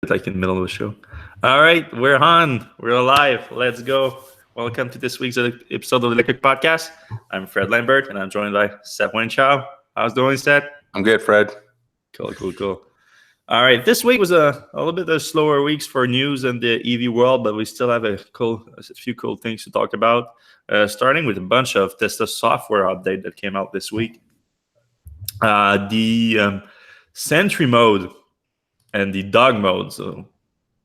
like in the middle of the show. All right, we're on. We're alive. Let's go. Welcome to this week's episode of the Electrek podcast. I'm Fred Lambert, and I'm joined by Seth Wayne Chow. How's it going, Seth? I'm good, Fred. Cool. All right, this week was a little bit of slower weeks for news in the EV world, but we still have a few cool things to talk about. Starting with a bunch of Tesla software update that came out this week. The Sentry Mode and the dog mode. So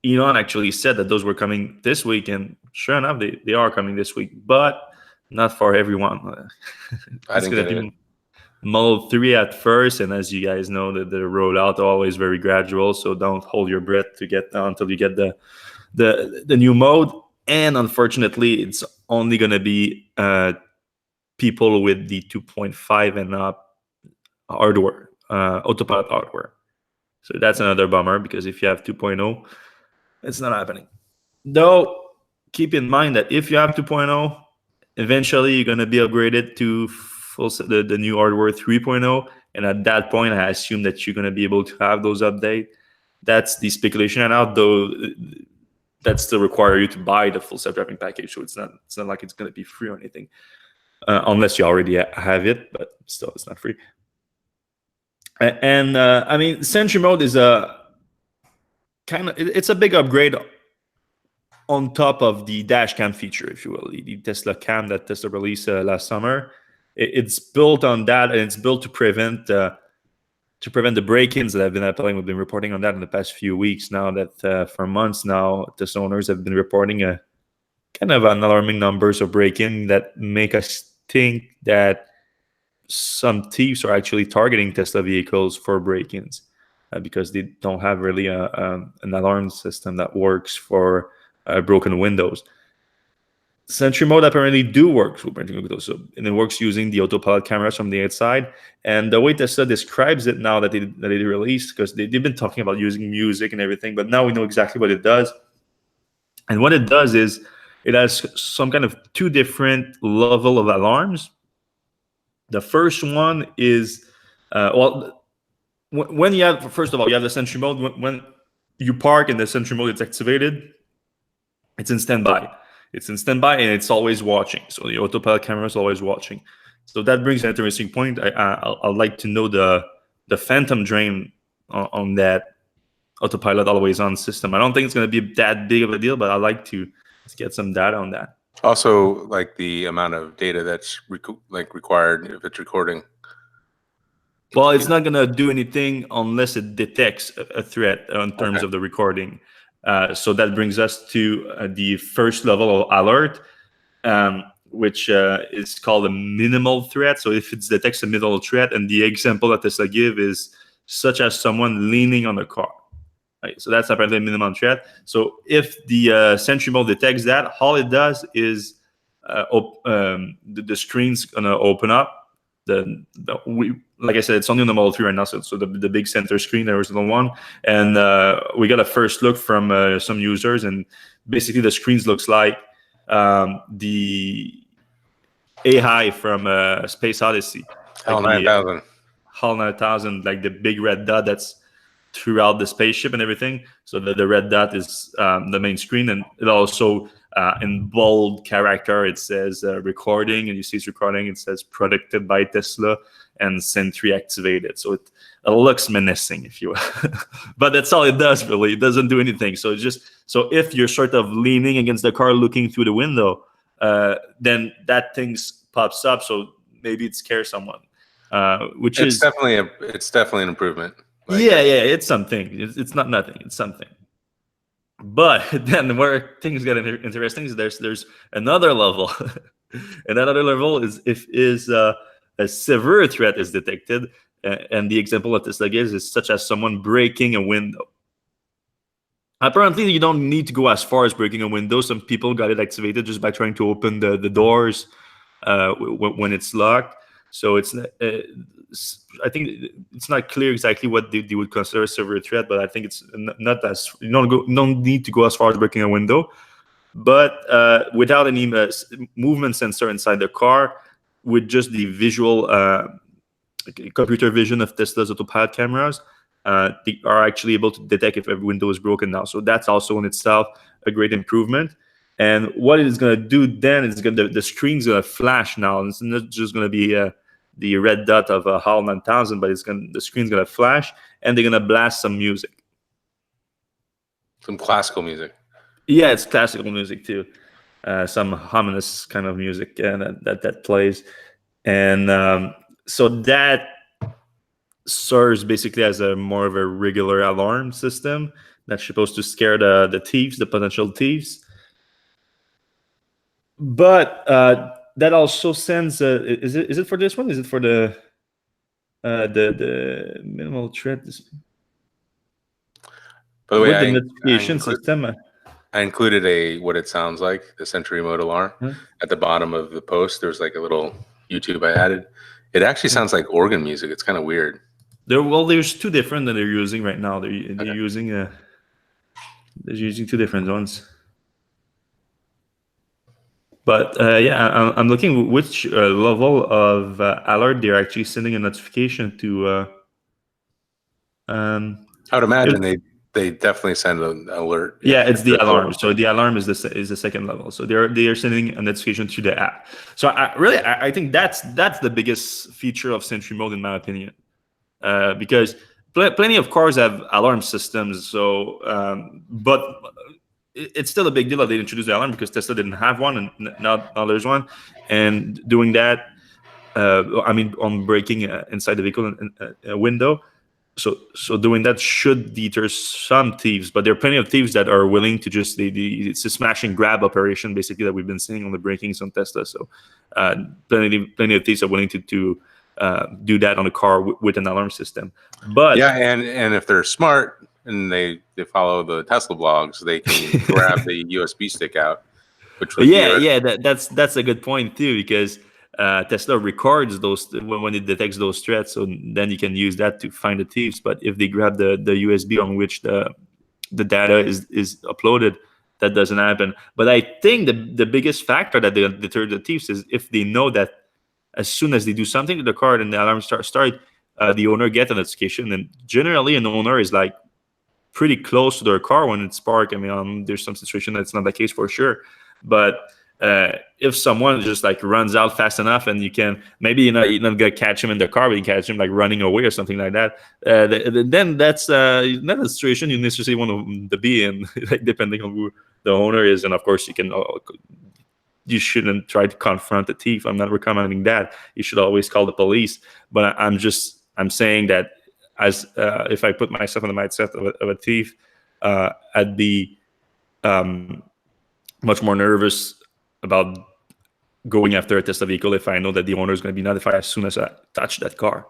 Elon actually said that those were coming this week, and sure enough, they are coming this week, but not for everyone. I didn't get it. Model 3 at first, and as you guys know, the rollout always very gradual, so don't hold your breath to get until you get the new mode. And unfortunately, it's only going to be people with the 2.5 and up hardware, autopilot hardware. So that's another bummer, because if you have 2.0, it's not happening. Though, keep in mind that if you have 2.0, eventually you're going to be upgraded to the new hardware 3.0. And at that point, I assume that you're going to be able to have those updates. That's the speculation. And although that still require you to buy the full self-driving package. So it's not like it's going to be free or anything. Unless you already have it, but still, it's not free. And I mean, Sentry Mode is it's a big upgrade on top of the dash cam feature, if you will, the Tesla cam that Tesla released last summer. It's built on that, and it's built to prevent the break-ins that have been happening. We've been reporting on that in the past few weeks now. That for months now, Tesla owners have been reporting a kind of an alarming numbers of break-in that make us think that some thieves are actually targeting Tesla vehicles for break-ins because they don't have really an alarm system that works for broken windows. Sentry Mode apparently do work with broken windows, and it works using the autopilot cameras from the outside. And the way Tesla describes it now that they released, because they've been talking about using music and everything, but now we know exactly what it does. And what it does is it has some kind of two different level of alarms. The first one is, when you have, first of all, you have the Sentry Mode. When you park and the Sentry Mode is activated, it's in standby. It's in standby, and it's always watching. So the autopilot camera is always watching. So that brings an interesting point. I'd like to know the phantom drain on that autopilot always on system. I don't think it's going to be that big of a deal, but I'd like to get some data on that. Also, like the amount of data that's required if it's recording. Well, it's not going to do anything unless it detects a threat in terms of the recording. So that brings us to the first level of alert, which is called a minimal threat. So if it detects a minimal threat, and the example that Tesla give is such as someone leaning on a car. Right? So that's apparently a minimum threat. So if the Sentry Mode detects that, all it does is the screen's going to open up. Like I said, it's only on the Model 3 right now, so the big center screen, the original one, and we got a first look from some users, and basically the screens looks like the AI from Space Odyssey, HAL 9000. HAL 9000, like the big red dot that's throughout the spaceship and everything. So the red dot is the main screen, and it also in bold character it says recording, and you see it's recording. It says protected by Tesla and Sentry activated. So it looks menacing, if you will. But that's all it does, really. It doesn't do anything. So it's just, so if you're sort of leaning against the car looking through the window, then that thing pops up. So maybe it scares someone, which it's is definitely an improvement. Yeah, it's something. It's not nothing. It's something. But then where things get interesting is there's another level. And another level is if a severe threat is detected, and the example that Tesla gives is such as someone breaking a window. Apparently, you don't need to go as far as breaking a window. Some people got it activated just by trying to open the doors when it's locked. So it's I think it's not clear exactly what they would consider a severe threat, but I think it's not as you don't need to go as far as breaking a window. But without any movement sensor inside the car, with just the visual computer vision of Tesla's autopilot cameras, they are actually able to detect if every window is broken now. So that's also in itself a great improvement. And what it is going to do then is the screen's going to flash now. It's not just going to be the red dot of a HAL 9000, but the screen's going to flash, and they're going to blast some music. Some classical music. Yeah, it's classical music too. Some ominous kind of music that plays. And so that serves basically as a more of a regular alarm system that's supposed to scare the thieves, the potential thieves. But that also sends is it for this one? Is it for the minimal threat? By the way, With the notification system. I included what it sounds like, the Sentry Mode alarm. At the bottom of the post, there's like a little YouTube I added. It actually sounds like organ music. It's kind of weird. There's two different that they're using right now. They're using two different ones. But yeah, I'm looking which level of alert they're actually sending a notification to. I would imagine they definitely send an alert. Yeah, it's the alarm. So the alarm is the second level. So they are sending a notification to the app. So I think that's the biggest feature of Sentry Mode in my opinion, because plenty of cars have alarm systems. So but it's still a big deal that they introduced the alarm, because Tesla didn't have one, and now there's one. And doing that, on breaking inside the vehicle a window. So doing that should deter some thieves, but there are plenty of thieves that are willing to just it's a smash and grab operation basically that we've been seeing on the breakings on Tesla. So plenty of thieves are willing to do that on a car with an alarm system. But yeah, and if they're smart and they follow the Tesla blogs, they can grab the USB stick out. Which that's a good point too, because Tesla records those when it detects those threats, so then you can use that to find the thieves. But if they grab the USB on which the data is uploaded, that doesn't happen. But I think the biggest factor that they deter the thieves is if they know that as soon as they do something to the car and the alarm start, the owner gets a notification. And generally, an owner is like pretty close to their car when it's parked. I mean, there's some situation that's not the case for sure, but if someone just like runs out fast enough, and you can maybe you're not gonna catch him in the car, but you catch him like running away or something like that, then that's not a situation you necessarily want to be in, like depending on who the owner is. And of course, you shouldn't try to confront the thief. I'm not recommending that. You should always call the police. But I'm saying that as if I put myself in the mindset of a thief, I'd be much more nervous about going after a Tesla vehicle if I know that the owner is going to be notified as soon as I touch that car.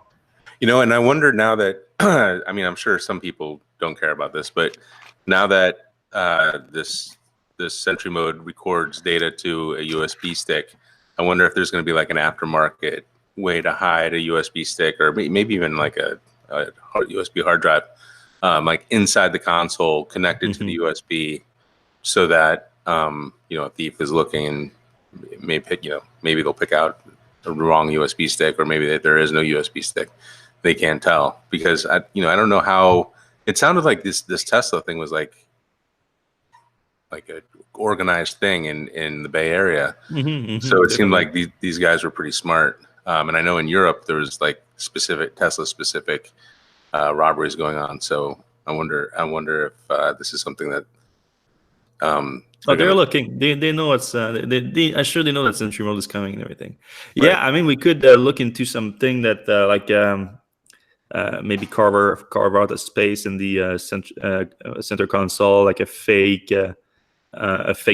And I wonder now that I mean, I'm sure some people don't care about this, but now that this Sentry Mode records data to a USB stick, I wonder if there's going to be like an aftermarket way to hide a USB stick, or maybe even like a USB hard drive, like inside the console connected to the USB, so that a thief is looking and maybe they'll pick out the wrong USB stick, or maybe that there is no USB stick. They can't tell, because I don't know how it sounded like this Tesla thing was like a organized thing in the Bay Area. So it seemed like these guys were pretty smart. And I know in Europe there was like Tesla specific robberies going on. So I wonder if this is something that they're looking. They know it's. I sure they know that Sentry Mode is coming and everything. Right. Yeah, I mean, we could look into something that maybe carve out a space in the center console, like a fake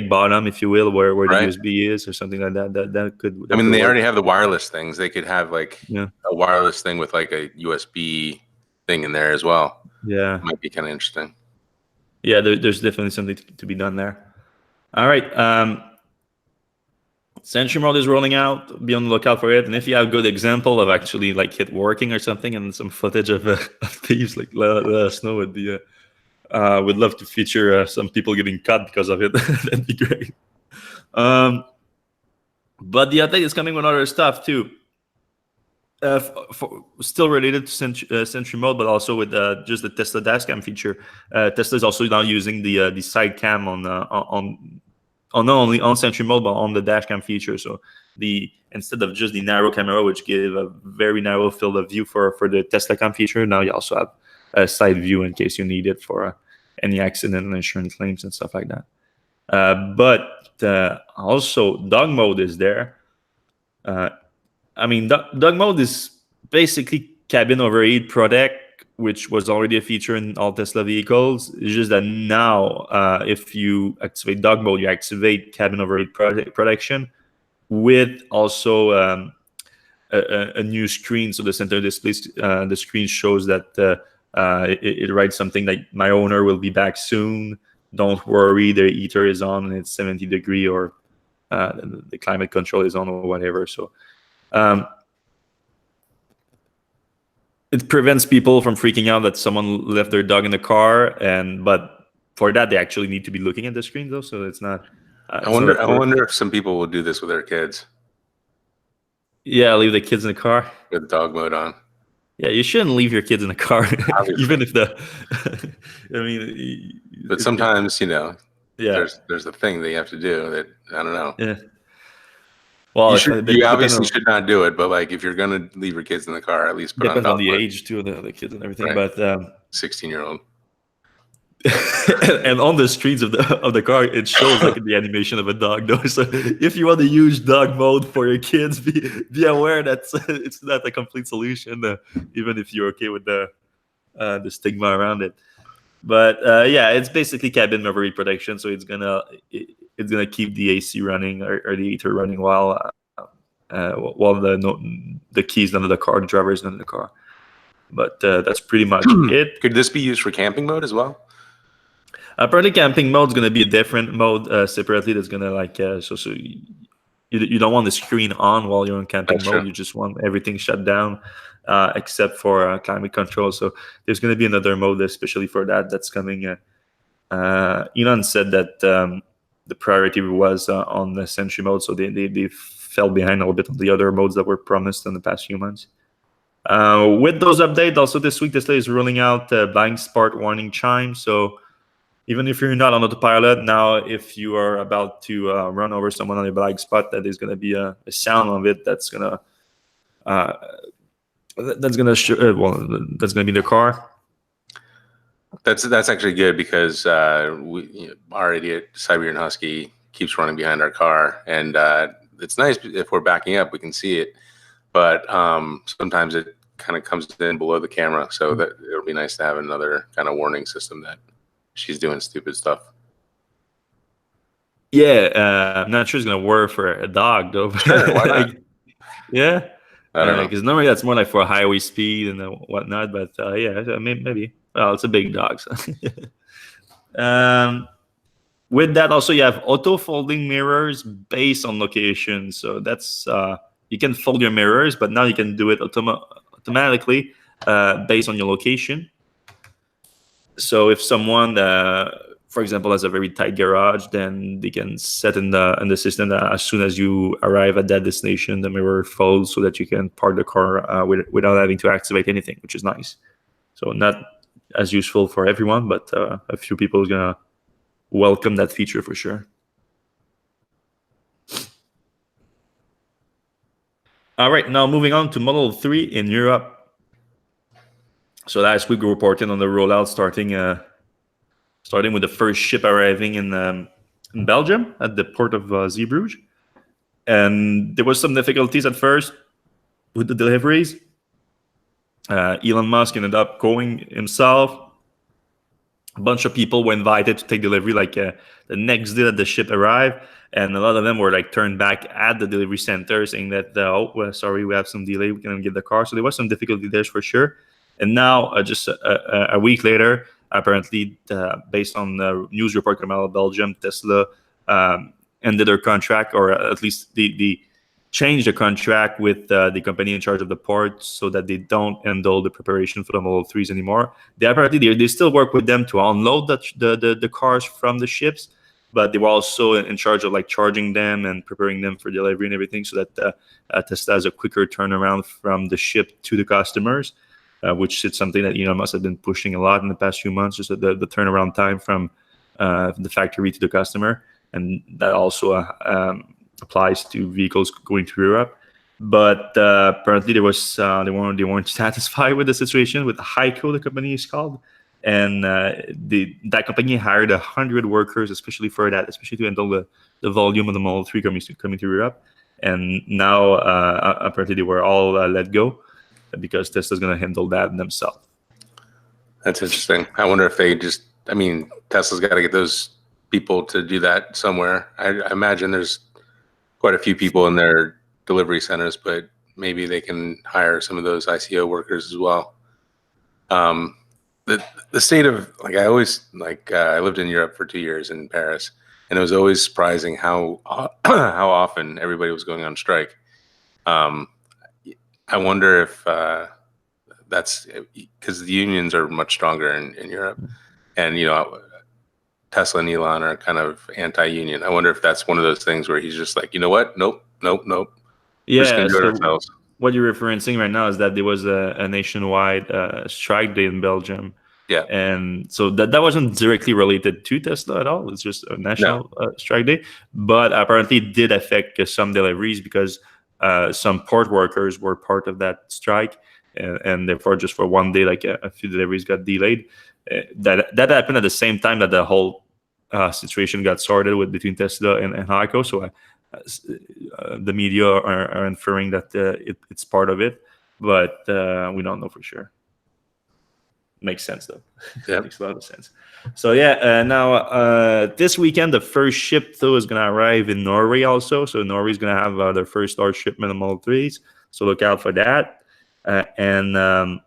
bottom, if you will, where the USB is, or something like that. That could. I mean, could they work. already have the wireless things. They could have like a wireless thing with like a USB thing in there as well. Yeah, might be kind of interesting. Yeah, there's definitely something to be done there. All right. Sentry Mode is rolling out. Be on the lookout for it. And if you have a good example of actually like it working or something, and some footage of thieves, like let us know. It'd be we'd love to feature some people getting cut because of it. That'd be great. But the update is coming with other stuff too. Still related to Sentry Mode, but also with just the Tesla dashcam feature. Tesla is also now using the side cam on not only on Sentry Mode but on the dashcam feature. So instead of just the narrow camera, which give a very narrow field of view for the Tesla cam feature, now you also have a side view in case you need it for any accident and insurance claims and stuff like that. But also dog mode is there. I mean, dog mode is basically cabin overheat protect, which was already a feature in all Tesla vehicles. It's just that now, if you activate dog mode, you activate cabin overheat protection with also a new screen. So the center display, the screen shows that it writes something like, "My owner will be back soon. Don't worry, the heater is on and it's 70 degree, or the climate control is on, or whatever." So it prevents people from freaking out that someone left their dog in the car, but for that they actually need to be looking at the screen though. So it's not. I wonder if some people will do this with their kids. Yeah, leave the kids in the car with dog mode on. Yeah, you shouldn't leave your kids in the car, even if the. I mean, but sometimes yeah, there's a thing that you have to do that I don't know. Yeah. Well, you obviously should not do it, but like if you're gonna leave your kids in the car, at least put depends on the age too, the kids and everything. Right. But 16-year-old. And on the screens of the car, it shows like the animation of a dog though. So if you want to use dog mode for your kids, be aware that it's not a complete solution, even if you're okay with the stigma around it. But yeah, it's basically cabin overheat protection, so it's gonna keep the AC running or the heater running while the keys under the car, the driver is under the car. But that's pretty much it. Could this be used for camping mode as well? Apparently, camping mode is going to be a different mode separately. That's going to so you don't want the screen on while you're in camping mode. You just want everything shut down except for climate control. So there's going to be another mode especially for that that's coming. Elon said that the priority was on the Sentry Mode, so they fell behind a little bit on the other modes that were promised in the past few months. With those updates, also this week Tesla is rolling out blind spot warning chime. So even if you're not on autopilot now, if you are about to run over someone on a blind spot, that is going to be a sound of it that's gonna be in the car. That's actually good because our idiot Siberian Husky keeps running behind our car, and it's nice if we're backing up, we can see it, but sometimes it kind of comes in below the camera, so that it'll be nice to have another kind of warning system that she's doing stupid stuff. Yeah, I'm not sure it's gonna work for a dog though. Sure, why not? Yeah, I don't know, because normally that's more like for highway speed and whatnot. But yeah, maybe. Well, it's a big dog. So. With that, also you have auto folding mirrors based on location. So that's you can fold your mirrors, but now you can do it automatically based on your location. So if someone, for example, has a very tight garage, then they can set in the system that as soon as you arrive at that destination, the mirror folds so that you can park the car without having to activate anything, which is nice. So not as useful for everyone, but a few people are gonna welcome that feature for sure. All right, now moving on to Model 3 in Europe. So last week we reported on the rollout starting with the first ship arriving in Belgium at the port of Zeebrugge. And there was some difficulties at first with the deliveries. Elon Musk ended up going himself. A bunch of people were invited to take delivery the next day that the ship arrived. And a lot of them were turned back at the delivery center saying that, sorry, we have some delay, we can't get the car. So there was some difficulty there for sure. And now, just a week later, apparently, based on the news report coming out of Belgium, Tesla ended their contract, or at least they changed the contract with the company in charge of the port so that they don't handle the preparation for the Model 3s anymore. They still work with them to unload the cars from the ships, but they were also in charge of like charging them and preparing them for delivery and everything, so that Tesla has a quicker turnaround from the ship to the customers, which is something that Elon Musk have been pushing a lot in the past few months, just the turnaround time from the factory to the customer, and that also applies to vehicles going to Europe. But apparently they weren't satisfied with the situation with Heiko, the company is called, and that company hired 100 workers, especially to handle the volume of the Model 3 coming to Europe. And now apparently they were all let go because Tesla's going to handle that themselves. That's interesting. I wonder if they just, I mean, Tesla's got to get those people to do that somewhere. I imagine there's quite a few people in their delivery centers, but maybe they can hire some of those ICO workers as well. The state of, like, I always, like, I lived in Europe for 2 years in Paris, and it was always surprising how how often everybody was going on strike. I wonder if that's because the unions are much stronger in Europe, and Tesla and Elon are kind of anti-union. I wonder if that's one of those things where he's just like, you know what? Nope. We're just gonna do it ourselves. What you're referencing right now is that there was a nationwide strike day in Belgium. Yeah. And so that wasn't directly related to Tesla at all. It's just a national strike day. But apparently it did affect some deliveries because some port workers were part of that strike. And therefore, just for one day, like a few deliveries got delayed. That happened at the same time that the whole situation got sorted between Tesla and Heiko. So the media are inferring that it's part of it, but we don't know for sure. Makes sense though. Yeah. Makes a lot of sense. So now this weekend the first ship though is gonna arrive in Norway also. So Norway's gonna have their first large shipment of Model 3s. So look out for that. And a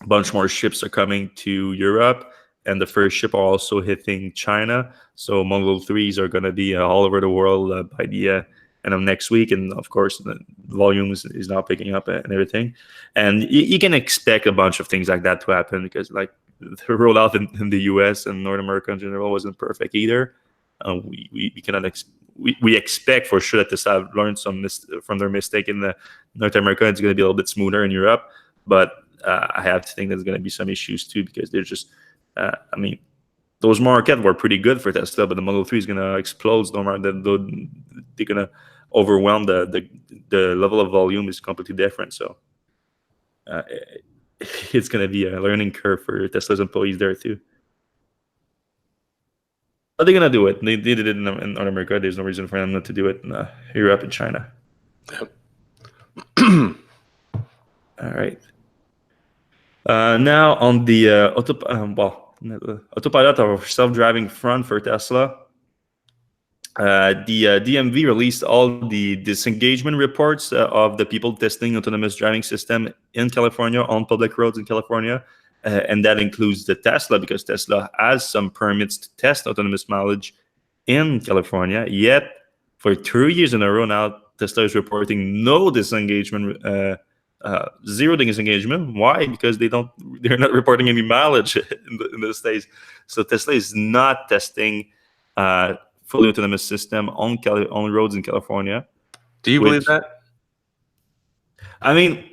bunch more ships are coming to Europe, and the first ship are also hitting China. So Model 3s are going to be all over the world by the end of next week. And of course, the volume is now picking up and everything. And you can expect a bunch of things like that to happen because like the rollout in the US and North America in general wasn't perfect either. We cannot we expect for sure that Tesla have learned from their mistake in the North America. It's going to be a little bit smoother in Europe, but I have to think there's going to be some issues too because they're just, I mean, those markets were pretty good for Tesla, but the Model 3 is going to explode. They're going to overwhelm the level of volume is completely different. So it's going to be a learning curve for Tesla's employees there too. But they're going to do it. They did it in North America. There's no reason for them not to do it in Europe and China. Yep. All right. Now on the autopilot or self-driving front for Tesla, the DMV released all the disengagement reports of the people testing autonomous driving system in California on public roads in California. And that includes the Tesla, because Tesla has some permits to test autonomous mileage in California. Yet, for 2 years in a row now, Tesla is reporting no disengagement, zero disengagement. Why? Because they're not reporting any mileage in the States. So Tesla is not testing fully autonomous system on roads in California. Do you believe that? I mean,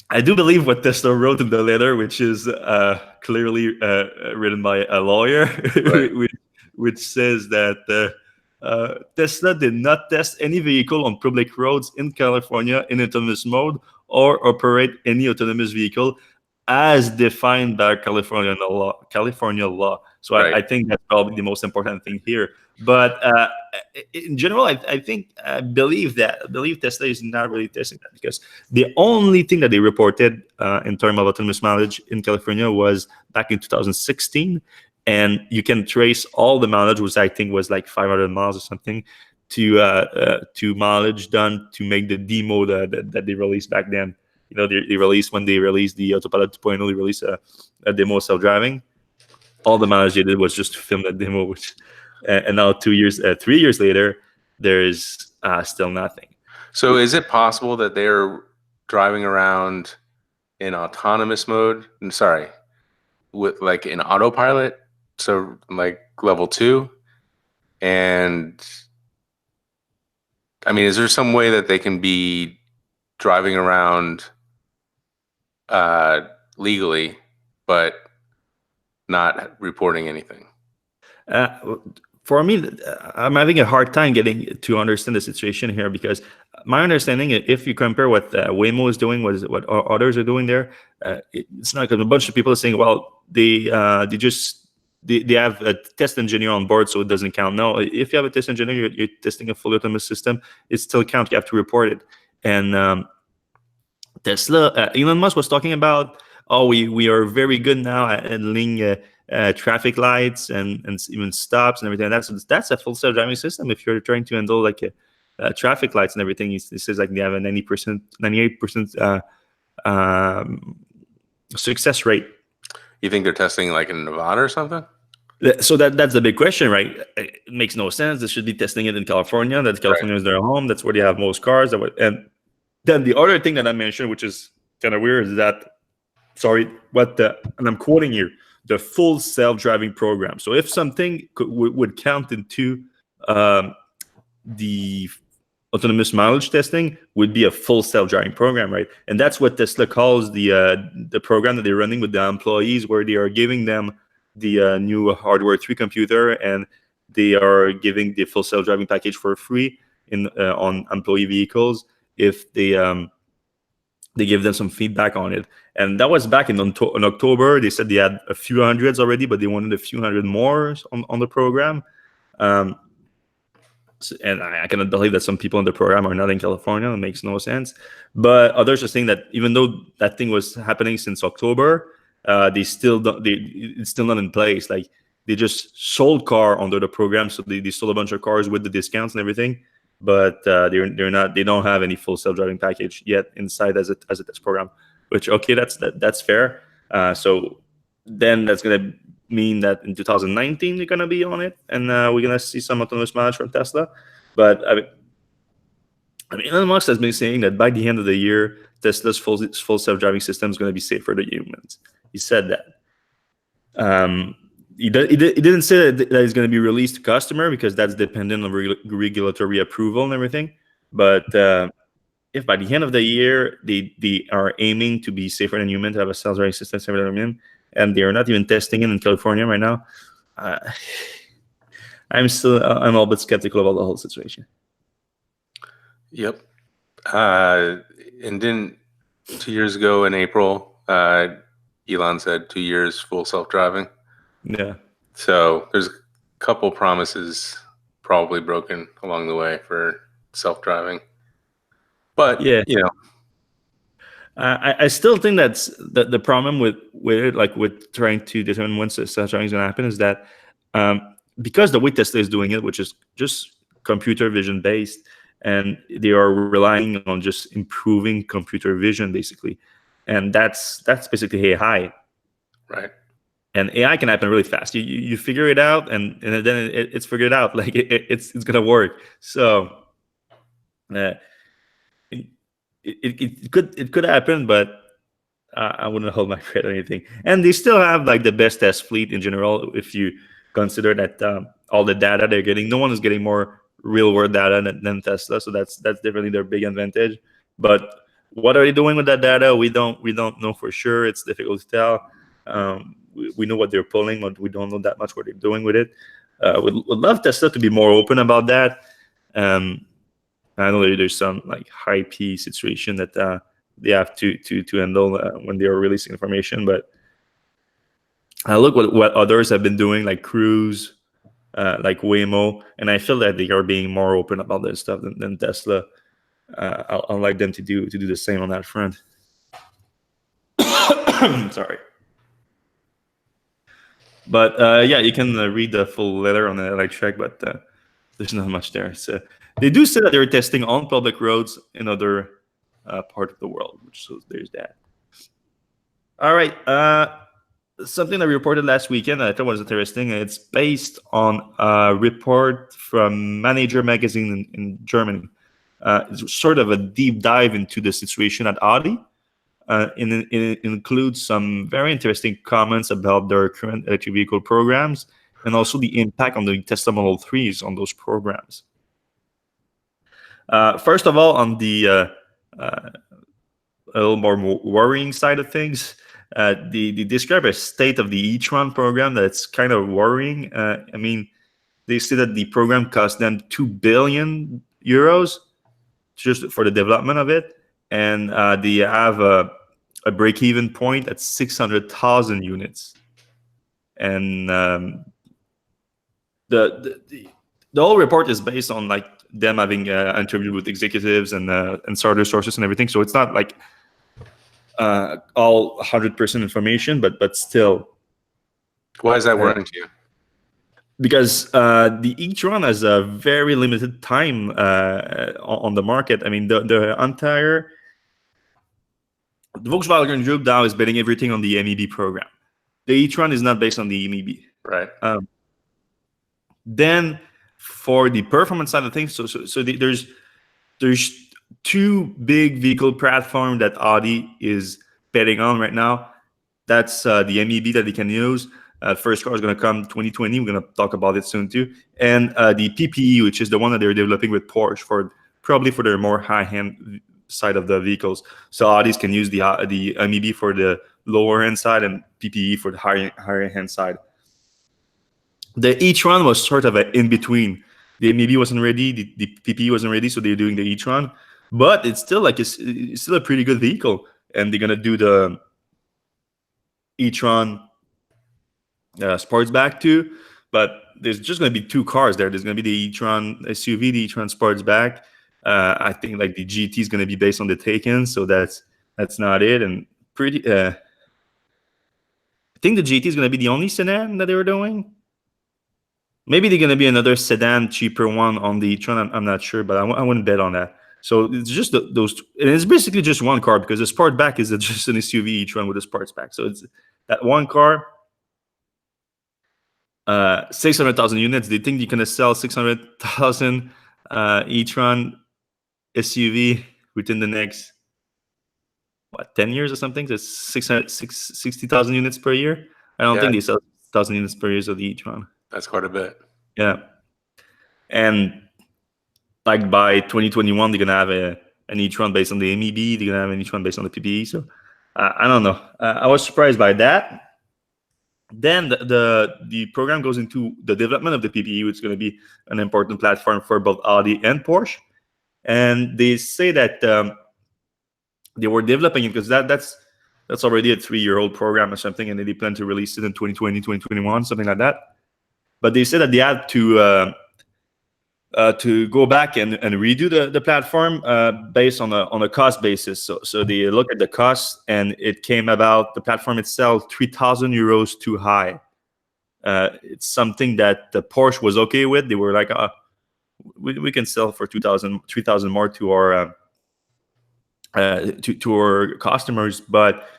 I do believe what Tesla wrote in the letter, which is clearly written by a lawyer, right. which says that Tesla did not test any vehicle on public roads in California in autonomous mode or operate any autonomous vehicle as defined by California law. So right. I think that's probably the most important thing here. But in general, I believe Tesla is not really testing that, because the only thing that they reported in terms of autonomous mileage in California was back in 2016. And you can trace all the mileage, which I think was like 500 miles or something, to mileage done to make the demo that they released back then. You know, they released, when they released the Autopilot 2.0, they released a demo of self-driving. All the mileage they did was just to film that demo, which, and now 3 years later, there is still nothing. So is it possible that they're driving around in autonomous mode? With like in autopilot? So like level 2, And I mean, is there some way that they can be driving around legally, but not reporting anything? For me, I'm having a hard time getting to understand the situation here, because my understanding, if you compare what Waymo is doing, what others are doing there, it's not, because a bunch of people are saying, well, they have a test engineer on board, so it doesn't count. No, if you have a test engineer, you're testing a fully autonomous system, it still counts. You have to report it. And Tesla, Elon Musk was talking about, oh, we are very good now at handling traffic lights and even stops and everything. That's a full self-driving system. If you're trying to handle like traffic lights and everything, it says like they have a 90%, 98% success rate. You think they're testing like in Nevada or something? So that's the big question, right? It makes no sense. They should be testing it in California. That California is their home. That's where they have most cars. And then the other thing that I mentioned, which is kind of weird, is that, and I'm quoting here, the full self-driving program. So if something would count into the autonomous mileage testing, would be a full self-driving program, right? And that's what Tesla calls the program that they're running with the employees, where they are giving them the new hardware 3 computer, and they are giving the full self-driving package for free on employee vehicles if they give them some feedback on it. And that was back in October. They said they had a few hundreds already, but they wanted a few hundred more on the program. And I cannot believe that some people in the program are not in California. It makes no sense. But others are saying that even though that thing was happening since October, it's still not in place. Like, they just sold car under the program, so they sold a bunch of cars with the discounts and everything. But they don't have any full self-driving package yet inside as a test program. Which, okay, that's fair. So then that's gonna mean that in 2019 they're gonna be on it, and we're gonna see some autonomous mileage from Tesla. But I mean, Elon Musk has been saying that by the end of the year, Tesla's full self-driving system is gonna be safer than humans. He said that. He didn't say that it's going to be released to customer, because that's dependent on regulatory approval and everything. But if by the end of the year they are aiming to be safer than human, to have a self-driving system safer than human, and they are not even testing it in California right now, I'm a little bit skeptical about the whole situation. Yep. And then 2 years ago in April, Elon said 2 years full self-driving. Yeah. So there's a couple promises probably broken along the way for self-driving. But yeah, you know, I still think that's the problem with it, like with trying to determine when self-driving is going to happen, is that because the way Tesla is doing it, which is just computer vision based, and they are relying on just improving computer vision basically, and that's basically AI, right? And AI can happen really fast. You figure it out, and then it's figured out. Like it's gonna work. So it could happen, but I wouldn't hold my breath or anything. And they still have like the best test fleet in general, if you consider that all the data they're getting. No one is getting more real world data than Tesla, so that's definitely their big advantage. But what are they doing with that data? We don't know for sure. It's difficult to tell. We know what they're pulling, but we don't know that much what they're doing with it. Would love Tesla to be more open about that. I know there's some like high P situation that they have to handle when they are releasing information. But I look what others have been doing, like Cruise, like Waymo, and I feel that they are being more open about this stuff than Tesla. I'd like them to do the same on that front. Sorry. But yeah, you can read the full letter on the Electrek, but there's not much there. So they do say that they're testing on public roads in other part of the world, so there's that. All right. Something that we reported last weekend that I thought was interesting. It's based on a report from Manager magazine in Germany. It's sort of a deep dive into the situation at Audi. It includes some very interesting comments about their current electric vehicle programs and also the impact on the Tesla Model 3s on those programs. First of all, on the a little more worrying side of things, they describe a state of the e-tron program that's kind of worrying. I mean, they say that the program cost them 2 billion euros just for the development of it, and they have a break-even point at 600,000 units. And the whole report is based on like them having interviewed with executives and insider sources and everything. So it's not like all 100% information, but still. Why is that worrying to you? Because the e-tron has a very limited time on the market. I mean, the entire Volkswagen Group now is betting everything on the MEB program. The e-tron is not based on the MEB. Right. Then for the performance side of things, there's two big vehicle platforms that Audi is betting on right now. That's the MEB that they can use. First car is going to come 2020. We're going to talk about it soon too. And the PPE, which is the one that they're developing with Porsche probably for their more high-end side of the vehicles. So Audis can use the MEB for the lower-end side and PPE for the higher-end side. The e-tron was sort of an in-between. The MEB wasn't ready, the PPE wasn't ready, so they're doing the e-tron. But it's still like it's still a pretty good vehicle, and they're gonna do the e-tron Sportsback too. But there's just gonna be two cars there. There's gonna be the e-tron SUV, the e-tron Sportsback. I think like the GT is gonna be based on the Taycan, so that's not it. And pretty. I think the GT is gonna be the only sedan that they were doing. Maybe they're gonna be another sedan, cheaper one on the e-tron. I'm not sure, but I wouldn't bet on that. So it's just those, and it's basically just one car because the Sportback is just an SUV e-tron with a Sportsback. So it's that one car, 600,000 units. They think you're gonna sell 600,000 e-tron SUV within the next 10 years or something. So it's 60,000 units per year. I don't think they sell 1,000 units per year of the e-tron. That's quite a bit. Yeah, and like by 2021, they're gonna have an e-tron based on the MEB. They're gonna have an e-tron based on the PPE. So I don't know. I was surprised by that. Then the program goes into the development of the PPE, which is going to be an important platform for both Audi and Porsche. And they say that they were developing it because that's already a 3-year-old program or something, and they plan to release it in 2020, 2021, something like that. But they said that they had to go back and redo the platform based on a cost basis. So they look at the cost, and it came about the platform itself 3,000 euros too high. It's something that the Porsche was okay with. They were like, we can sell for 2,000, 3,000 more to our customers, but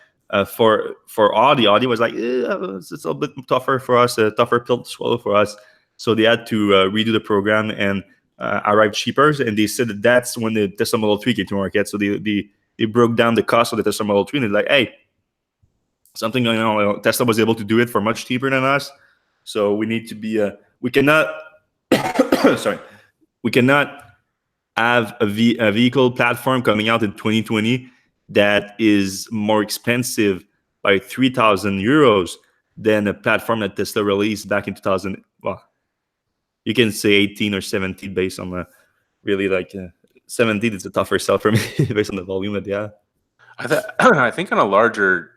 for Audi was like, it's a little bit tougher for us, a tougher pill to swallow for us. So they had to redo the program and arrive cheaper. And they said that's when the Tesla Model 3 came to market. So they broke down the cost of the Tesla Model 3 and they're like, hey, something going on. Tesla was able to do it for much cheaper than us. So we need to be we cannot we cannot have a vehicle platform coming out in 2020 that is more expensive by 3,000 euros than a platform that Tesla released back in 2000. Well, you can say 18 or 17 based on really like 17. It's a tougher sell for me based on the volume that they have. I think on a larger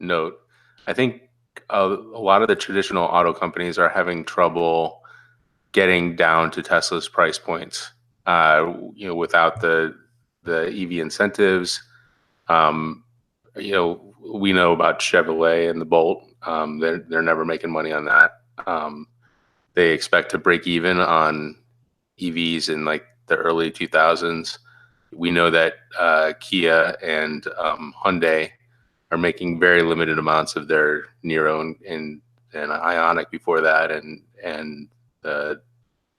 note, I think a lot of the traditional auto companies are having trouble getting down to Tesla's price points. Without the EV incentives. We know about Chevrolet and the Bolt. They're never making money on that. They expect to break even on EVs in like the early 2000s. We know that Kia and Hyundai are making very limited amounts of their Niro and Ioniq before that, and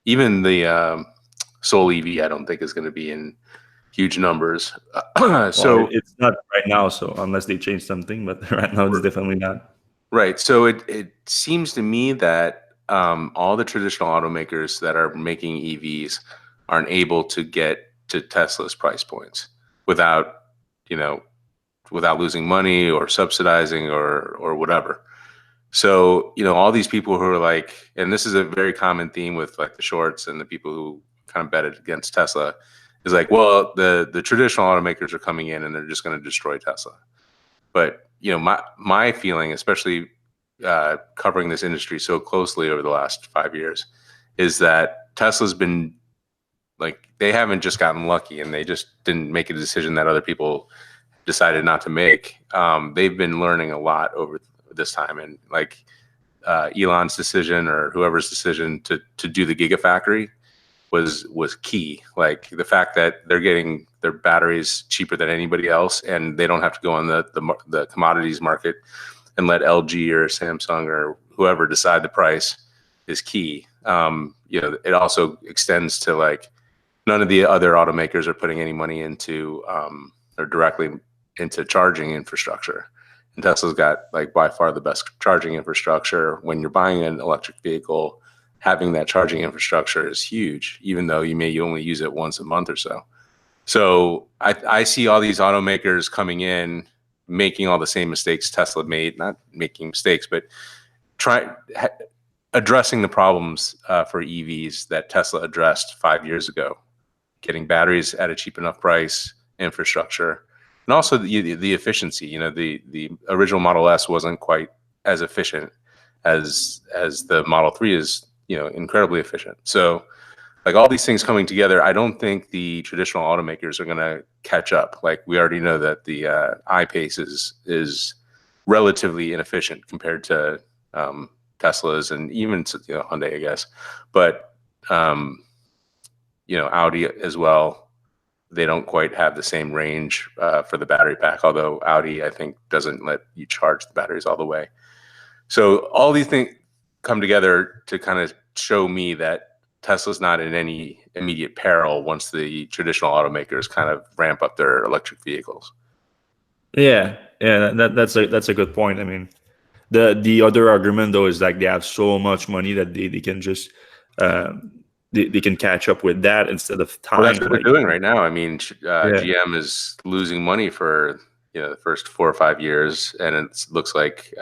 even the Soul EV, I don't think is going to be in huge numbers. So it's not right now. So unless they change something, but right now it's definitely not. Right. So it seems to me that all the traditional automakers that are making EVs aren't able to get to Tesla's price points without, you know, without losing money or subsidizing or whatever. So, all these people who are like, and this is a very common theme with like the shorts and the people who kind of betted against Tesla, is like, well, the traditional automakers are coming in and they're just going to destroy Tesla. But my feeling, especially covering this industry so closely over the last 5 years, is that Tesla's been like, they haven't just gotten lucky and they just didn't make a decision that other people decided not to make. They've been learning a lot over this time, and like Elon's decision or whoever's decision to do the Gigafactory was key. Like the fact that they're getting their batteries cheaper than anybody else, and they don't have to go on the commodities market and let LG or Samsung or whoever decide the price is key. It also extends to like none of the other automakers are putting any money into or directly into charging infrastructure. And Tesla's got like by far the best charging infrastructure. When you're buying an electric vehicle, having that charging infrastructure is huge, even though you may only use it once a month or so. So I see all these automakers coming in, making all the same mistakes Tesla made, not making mistakes, but addressing the problems for EVs that Tesla addressed 5 years ago, getting batteries at a cheap enough price, infrastructure, and also the efficiency. The original Model S wasn't quite as efficient as the Model 3 is, incredibly efficient. So like all these things coming together, I don't think the traditional automakers are going to catch up. Like we already know that the I-Pace is relatively inefficient compared to Teslas and even Hyundai, I guess. But Audi as well. They don't quite have the same range for the battery pack, although Audi, I think, doesn't let you charge the batteries all the way. So all these things come together to kind of show me that Tesla's not in any immediate peril once the traditional automakers kind of ramp up their electric vehicles. Yeah, that's a good point. I mean, the other argument though is like they have so much money that they can just they can catch up with that instead of time. Well, that's what they're doing right now. I mean, GM is losing money for the first 4 or 5 years, and it looks like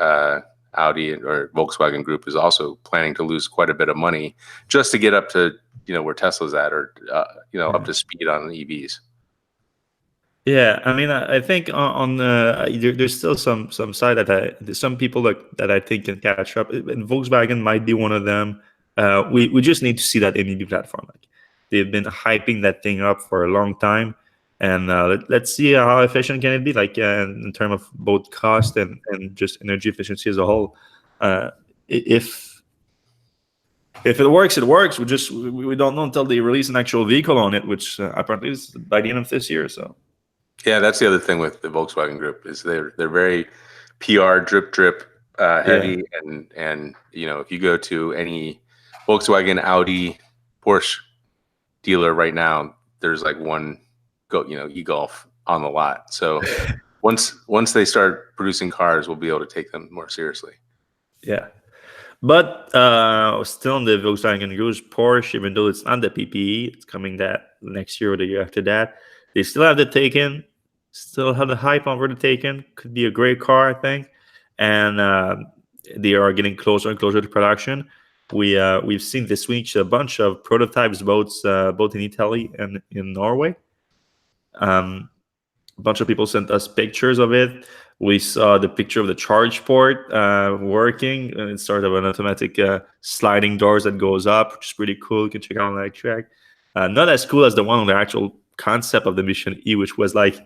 Audi or Volkswagen Group is also planning to lose quite a bit of money just to get up to where Tesla's at, or up to speed on EVs. Yeah, I mean, I think on there's still some side that there's some people that I think can catch up, and Volkswagen might be one of them. We just need to see that MEB platform. Like they've been hyping that thing up for a long time, and let's see how efficient can it be, like in terms of both cost and just energy efficiency as a whole. If it works, it works. We don't know until they release an actual vehicle on it, which apparently is by the end of this year. So. Yeah, that's the other thing with the Volkswagen Group is they're very PR drip heavy, and if you go to any Volkswagen, Audi, Porsche dealer right now, there's like one e-Golf on the lot. So once they start producing cars, we'll be able to take them more seriously. Yeah. But still in the Volkswagen Group, Porsche, even though it's not the PPE, it's coming that next year or the year after that. They still have the Taycan, still have the hype over the Taycan. Could be a great car, I think. And they are getting closer and closer to production. We've seen this week a bunch of prototypes, both in Italy and in Norway. A bunch of people sent us pictures of it. We saw the picture of the charge port working, and it's sort of an automatic sliding doors that goes up, which is pretty cool. You can check out on Electrek. Not as cool as the one on the actual concept of the Mission E, which was like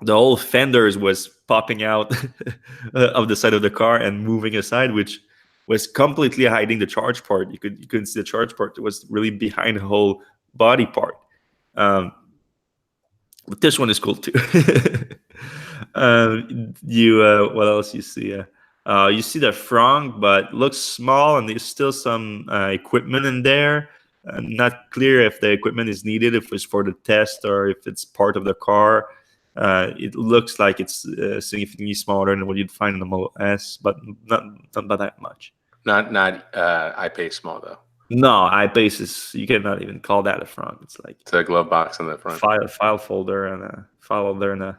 the whole fenders was popping out of the side of the car and moving aside, which was completely hiding the charge port. You couldn't see the charge port. It was really behind the whole body part. But this one is cool too. What else you see? You see the frunk, but looks small, and there's still some equipment in there. Not clear if the equipment is needed, if it's for the test or if it's part of the car. It looks like it's significantly smaller than what you'd find in the Model S, but not by that much. Not iPace small though. No, iPace is, you cannot even call that a front. It's like It's a glove box on the front. file folder and a file holder and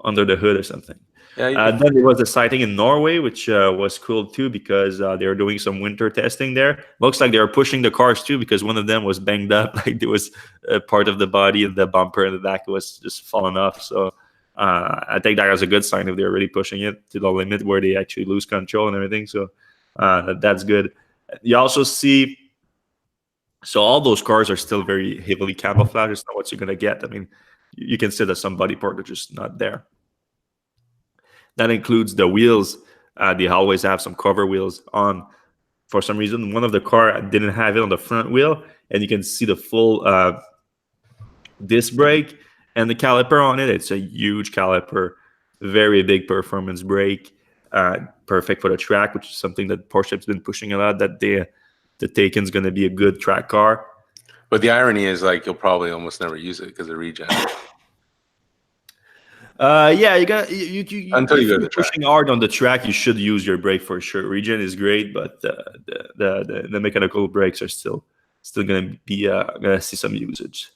under the hood or something. Yeah. Then there was a sighting in Norway, which was cool too, because they were doing some winter testing there. Looks like they were pushing the cars too, because one of them was banged up. Like there was a part of the body and the bumper in the back was just falling off. So I think that was a good sign if they're really pushing it to the limit where they actually lose control and everything. So that's good. You also see, so all those cars are still very heavily camouflaged. It's not what you're going to get. I mean, you can see that some body part are just not there. That includes the wheels. They always have some cover wheels on. For some reason, one of the car didn't have it on the front wheel, and you can see the full disc brake and the caliper on it. It's a huge caliper, very big performance brake, perfect for the track, which is something that Porsche has been pushing a lot, that the Taycan is going to be a good track car. But the irony is, like, you'll probably almost never use it because of regen. Yeah, you got until you go to the pushing track hard on the track, you should use your brake for sure. Regen is great, but the mechanical brakes are still gonna be gonna see some usage.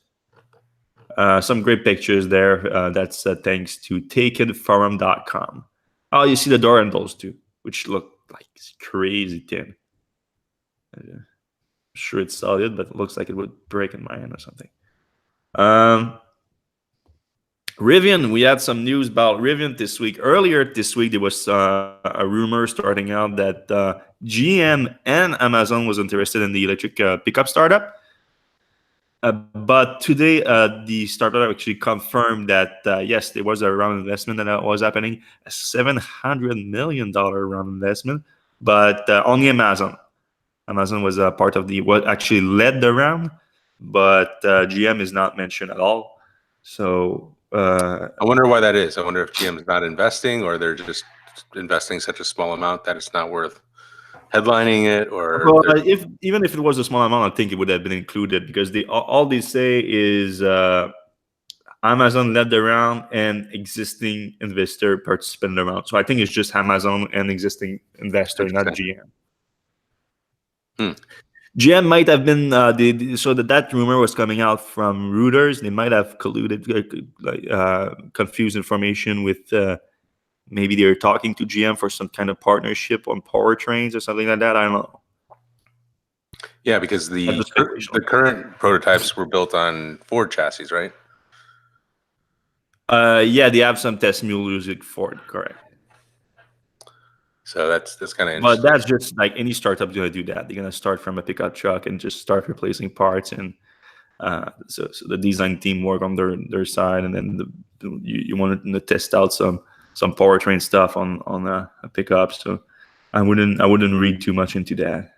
Some great pictures there. That's thanks to takenforum.com. Oh, you see the door handles too, which look like crazy thin. I'm sure it's solid, but it looks like it would break in my hand or something. Rivian, we had some news about Rivian this week. Earlier this week, there was a rumor starting out that GM and Amazon was interested in the electric pickup startup. But today, the startup actually confirmed that, yes, there was a round investment that was happening, a $700 million round investment, but only Amazon. Amazon was a part of what actually led the round, but GM is not mentioned at all. So I wonder why that is. I wonder if GM is not investing, or they're just investing such a small amount that it's not worth headlining it. Or even if it was a small amount, I think it would have been included, because all they say is Amazon led the round and existing investor participant in the round. So I think it's just Amazon and existing investor, not GM. GM might have been so that rumor was coming out from Reuters. They might have colluded, confused information with maybe they're talking to GM for some kind of partnership on powertrains or something like that. I don't know. Yeah, because the current prototypes were built on Ford chassis, right? Yeah, they have some test mule using Ford, correct. So that's kind of interesting. But that's just like any startup's going to do that. They're going to start from a pickup truck and just start replacing parts, and so the design team work on their side, and then you want to test out some powertrain stuff on a pickup. So I wouldn't read too much into that.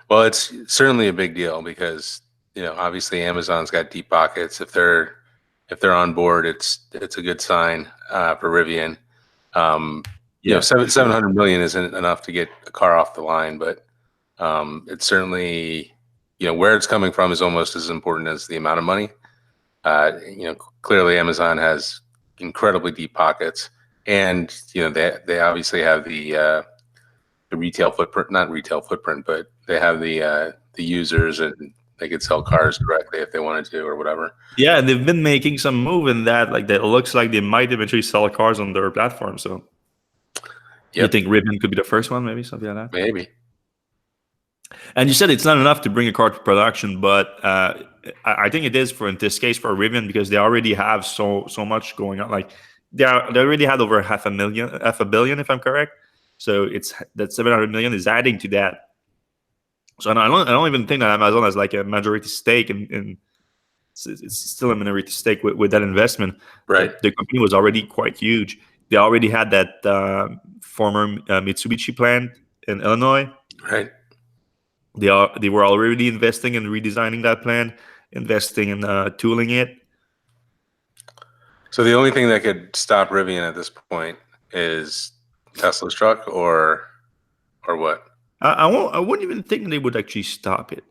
Well, it's certainly a big deal because obviously Amazon's got deep pockets. If they're on board, it's a good sign for Rivian. Yeah, $700 million isn't enough to get a car off the line, but it's certainly, where it's coming from is almost as important as the amount of money. Clearly Amazon has incredibly deep pockets, and they obviously have the retail footprint, not retail footprint, but they have the users, and they could sell cars directly if they wanted to or whatever. Yeah, they've been making some move in that. Like, that looks like they might eventually sell cars on their platform. So. Yep. You think Rivian could be the first one, maybe something like that? Maybe. And you said it's not enough to bring a car to production, but I think it is in this case for Rivian, because they already have so much going on. Like they already had over half a billion, if I'm correct. So it's that 700 million is adding to that. So I don't even think that Amazon has like a majority stake in it's still a minority stake with that investment. Right. The company was already quite huge. They already had that former Mitsubishi plant in Illinois. Right. They were already investing in redesigning that plant, investing in tooling it. So the only thing that could stop Rivian at this point is Tesla's truck, or what? I wouldn't even think they would actually stop it.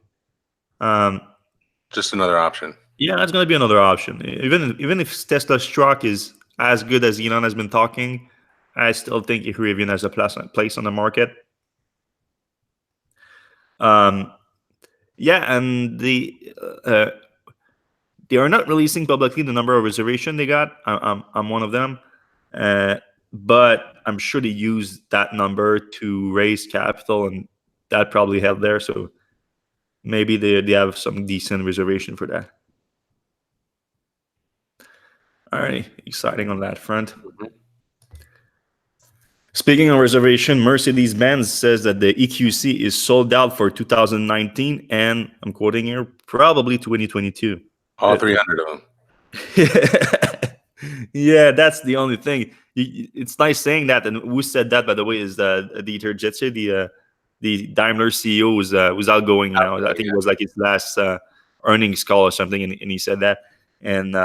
Just another option. Yeah, that's going to be another option. Even if Tesla's truck is as good as Elon has been talking, I still think Rivian has a place on the market. Um, yeah, and uh, they are not releasing publicly the number of reservation they got. I'm one of them, uh, but I'm sure they use that number to raise capital, and that probably helped there. So maybe they have some decent reservation for that. All right, exciting on that front. Speaking of reservation, Mercedes-Benz says that the EQC is sold out for 2019, and I'm quoting here, probably 2022. All 300 of them. Yeah, that's the only thing. It's nice saying that, and who said that, by the way, is Dieter Jetze, the Daimler CEO, was outgoing now. I think it was like his last earnings call or something, and he said that, and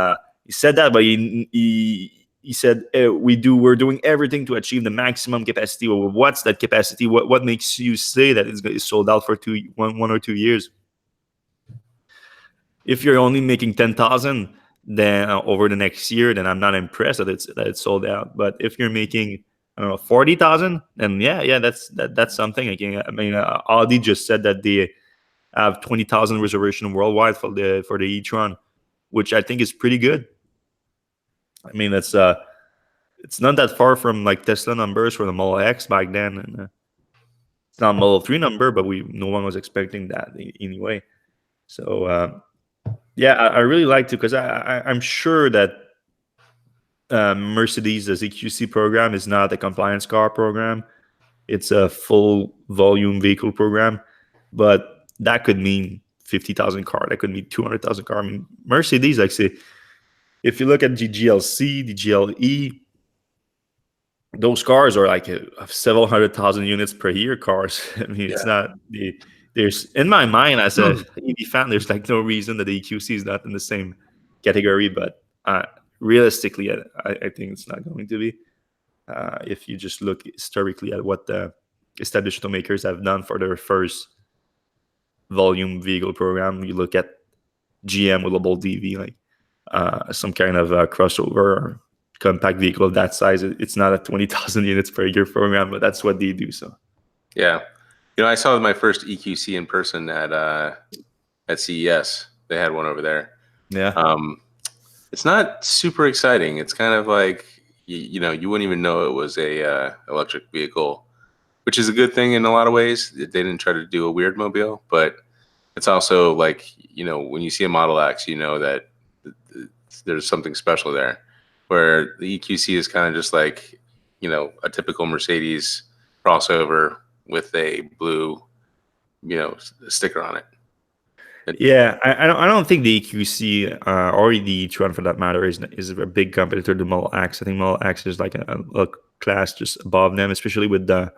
he said that, but he said we're doing everything to achieve the maximum capacity. Well, what's that capacity? What makes you say that it's sold out for one or 2 years? If you're only making 10,000 then over the next year, then I'm not impressed that it's sold out. But if you're making, I don't know, 40,000, then yeah, that's something. Again, I mean, Audi just said that they have 20,000 reservation worldwide for the e-tron, which I think is pretty good. I mean, it's not that far from like Tesla numbers for the Model X back then, and it's not Model 3 number, but no one was expecting that anyway. So yeah, I really like to, because I'm sure that Mercedes' EQC program is not a compliance car program. It's a full volume vehicle program, but that could mean 50,000 car. That could mean 200,000 car. I mean, Mercedes, like say, if you look at the GLC, the GLE, those cars are like several 100,000 units per year cars. I mean, it's not there's, in my mind, as a EV fan, there's like no reason that the EQC is not in the same category, but realistically, I think it's not going to be. If you just look historically at what the established automakers have done for their first volume vehicle program, you look at GM with a Bolt EV, like some kind of crossover or compact vehicle of that size. It's not a 20,000 units per year program, but that's what they do. So yeah, I saw my first EQC in person at CES. They had one over there. Yeah. It's not super exciting. It's kind of like you wouldn't even know it was a electric vehicle, which is a good thing in a lot of ways. They didn't try to do a weird mobile, but it's also like, when you see a Model X, you know that there's something special there, where the EQC is kind of just like, a typical Mercedes crossover with a blue, sticker on it. Yeah, I don't think the EQC or the e-tron for that matter is a big competitor to Model X. I think Model X is like a class just above them, especially with the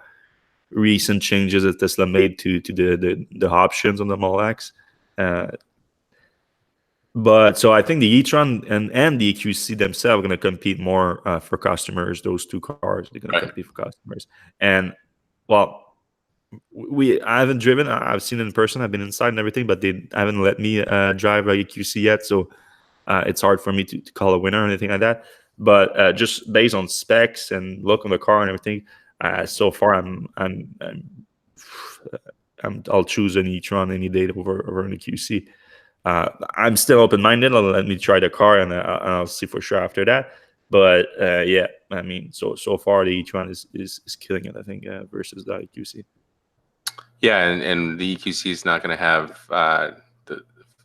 recent changes that Tesla made to the options on the Model X. But so I think the e-tron and the EQC themselves are going to compete more for customers. Those two cars, they're going to compete for customers. And well, I haven't driven. I've seen it in person. I've been inside and everything, but they haven't let me drive a EQC yet. So it's hard for me to call a winner or anything like that. But just based on specs and look on the car and everything, so far I'll choose an e-tron any day over an EQC. I'm still open-minded. Let me try the car, and I'll see for sure after that. But yeah, I mean, so far the e-tron is killing it, I think, versus the EQC. Yeah, and the EQC is not going to have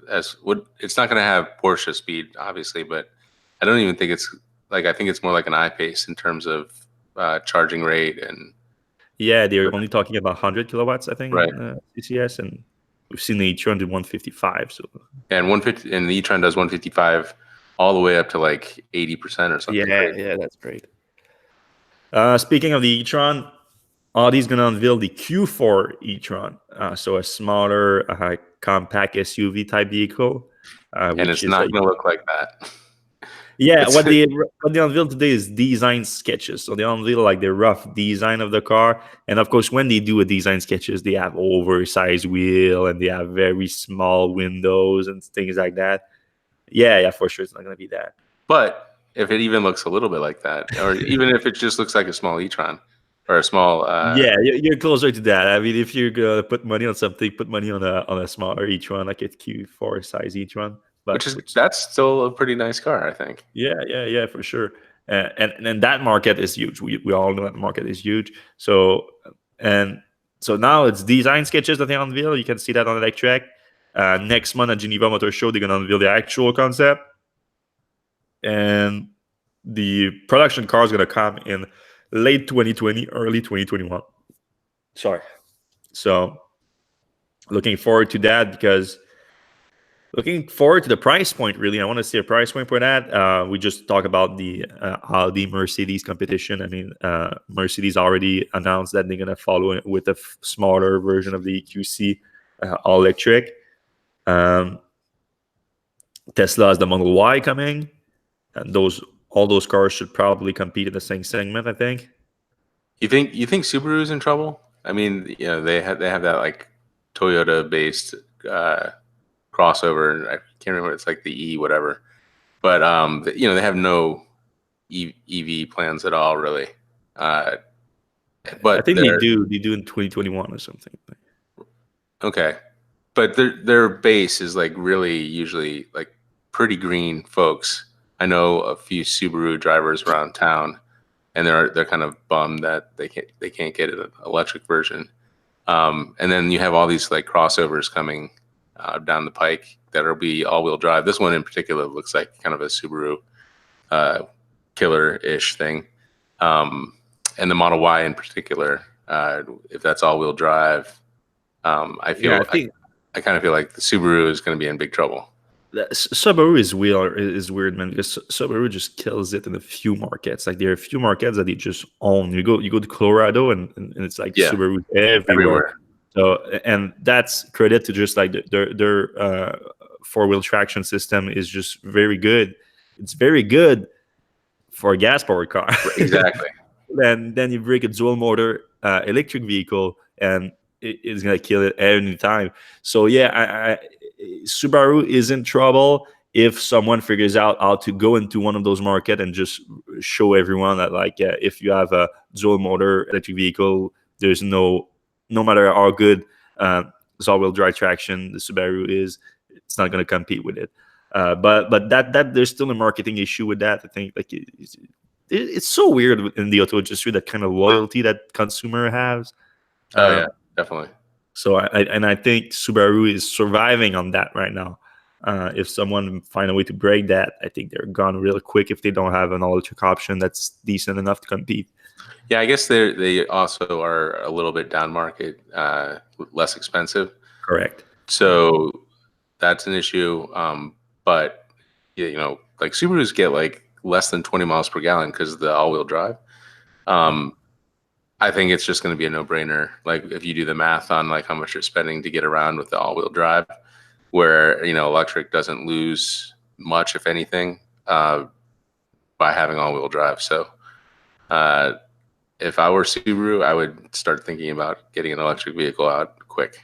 it's not going to have Porsche speed, obviously, but I don't even think it's like, I think it's more like an I-Pace in terms of charging rate. And yeah, they're only talking about 100 kilowatts, I think, right. in CCS, and we've seen the e-tron do 155. So and 150, and the e-tron does 155 all the way up to like 80% or something. Yeah, that's great. Speaking of the e-tron, Audi's going to unveil the Q4 e-tron, so a smaller, compact SUV type vehicle. And it's not going to look like that. Yeah, what they unveiled today is design sketches. So they unveil like the rough design of the car, and of course, when they do a design sketches, they have oversized wheel and they have very small windows and things like that. Yeah, for sure, it's not gonna be that. But if it even looks a little bit like that, or even if it just looks like a small e-tron or a small, Yeah, you're closer to that. I mean, if you're gonna put money on something, put money on a smaller e-tron, like a Q4 size e-tron. which But is that's still a pretty nice car, I think. yeah, for sure. And that market is huge. We all know that market is huge. So and so now it's design sketches that they unveil. You can see that on Electrek. Next month at Geneva Motor Show, they're gonna unveil the actual concept, and the production car is gonna come in late 2020, early 2021. Sorry. So looking forward to that, because looking forward to the price point. Really, I want to see a price point for that. We just talked about the Audi Mercedes competition. I mean, Mercedes already announced that they're gonna follow it with a smaller version of the EQC all electric. Tesla has the Model Y coming, and all those cars should probably compete in the same segment, I think. You think Subaru's in trouble? I mean, they have that like Toyota based crossover, and I can't remember, it's like the E whatever. But they have no EV plans at all, really. Uh, I but think they they're do. They do in 2021 or something. okay. But their base is like really usually like pretty green folks. I know a few Subaru drivers around town, and they're kind of bummed that they can't get an electric version. And then you have all these like crossovers coming down the pike that'll be all-wheel drive. This one in particular looks like kind of a Subaru killer-ish thing. And the Model Y in particular, if that's all-wheel drive, I Yeah, I feel think I kind of feel like the Subaru is going to be in big trouble. Subaru is weird, man, because Subaru just kills it in a few markets. Like there are a few markets that they just own. You go to Colorado, and it's like Yeah, Subaru everywhere. everywhere. So, and that's credit to just like their four-wheel traction system is just very good. It's very good for a gas powered car. Exactly. Then you bring a dual motor electric vehicle, and it's gonna kill it any time. So yeah, Subaru is in trouble if someone figures out how to go into one of those markets and just show everyone that, like, if you have a dual motor electric vehicle, there's no matter how good all-wheel drive traction the Subaru is, it's not going to compete with it. But that there's still a marketing issue with that. I think like it's so weird in the auto industry, that kind of loyalty that consumer has. Oh yeah, Um, definitely. so I think Subaru is surviving on that right now. If someone find a way to break that, I think they're gone real quick if they don't have an electric option that's decent enough to compete. Yeah, I guess they also are a little bit down market, less expensive. Correct. So that's an issue. But yeah, like Subarus get like less than 20 miles per gallon because of the all-wheel drive. I think it's just going to be a no-brainer. Like if you do the math on like how much you're spending to get around with the all-wheel drive, where electric doesn't lose much, if anything, by having all-wheel drive. So if I were Subaru, I would start thinking about getting an electric vehicle out quick.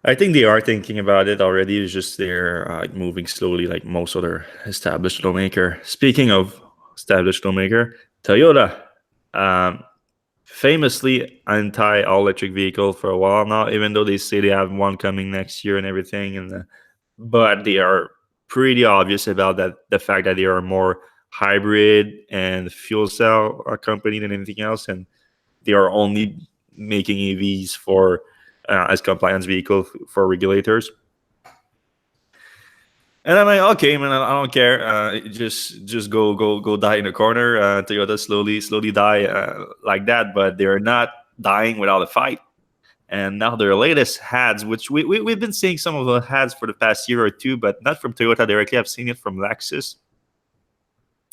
I think they are thinking about it already. It's just they're moving slowly, like most other established automaker. Speaking of established automaker, Toyota, um, famously anti all electric vehicle for a while now. Even though they say they have one coming next year and everything, but they are pretty obvious about that. The fact that they are more hybrid and fuel cell company than anything else, and they are only making EVs for as compliance vehicle for regulators. And I'm like, okay, man, I don't care. Just go die in the corner. Toyota slowly die like that, but they're not dying without a fight. And now their latest ads, which we've been seeing some of the ads for the past year or two, but not from Toyota directly. I've seen it from Lexus,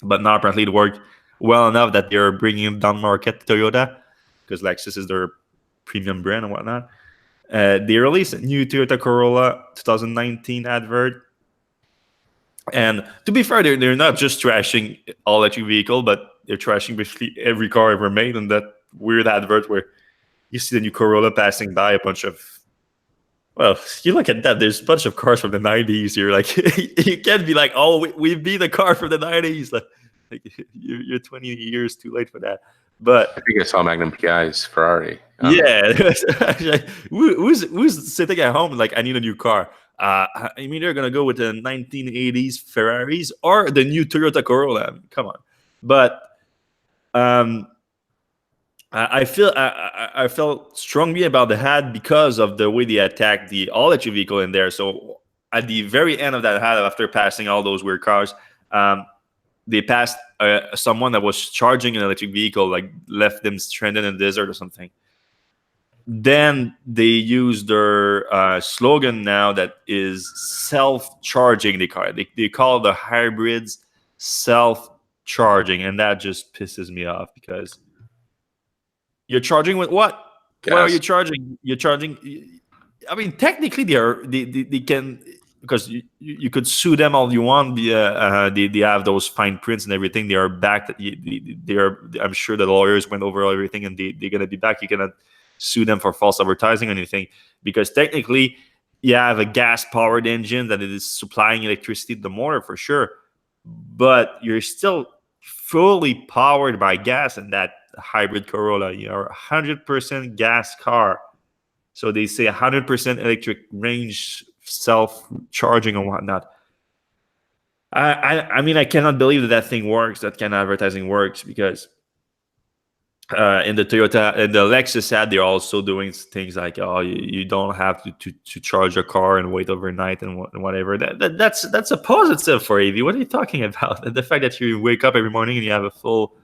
but now apparently it worked well enough that they're bringing it down market to Toyota, because Lexus is their premium brand and whatnot. They released a new Toyota Corolla 2019 advert. And to be fair, they're not just trashing all electric vehicle, but they're trashing basically every car ever made in that weird advert where you see the new Corolla passing by a bunch of Well, you look at that. There's a bunch of cars from the '90s. You're like, you can't be like, oh, we beat the car from the '90s. Like you're 20 years too late for that. But I think I saw Magnum PI's Ferrari. yeah, who's sitting at home like I need a new car? I'm either gonna go with the 1980s Ferraris or the new Toyota Corolla. I mean, come on, but um, I felt strongly about the hat because of the way they attacked the all electric vehicle in there. So at the very end of that hat, after passing all those weird cars, they passed someone that was charging an electric vehicle, like left them stranded in the desert or something. Then they use their slogan now that is self-charging the car. They call the hybrids self-charging, and that just pisses me off because you're charging with what? Gas. What are you charging? You're charging. I mean, technically, they can, because you could sue them all you want. They have those fine prints and everything. They are back. They are. I'm sure the lawyers went over everything, and they're gonna be back. You cannot sue them for false advertising or anything, because technically you have a gas powered engine that is supplying electricity to the motor for sure, but you're still fully powered by gas in that hybrid Corolla. You're 100% gas car, so they say 100% electric range, self-charging and whatnot. I mean, I cannot believe that thing works, that kind of advertising works, because in the Toyota and the Lexus ad, they're also doing things like, oh, you don't have to charge a car and wait overnight and whatever. That's a positive for AV. What are you talking about? The fact that you wake up every morning and you have a full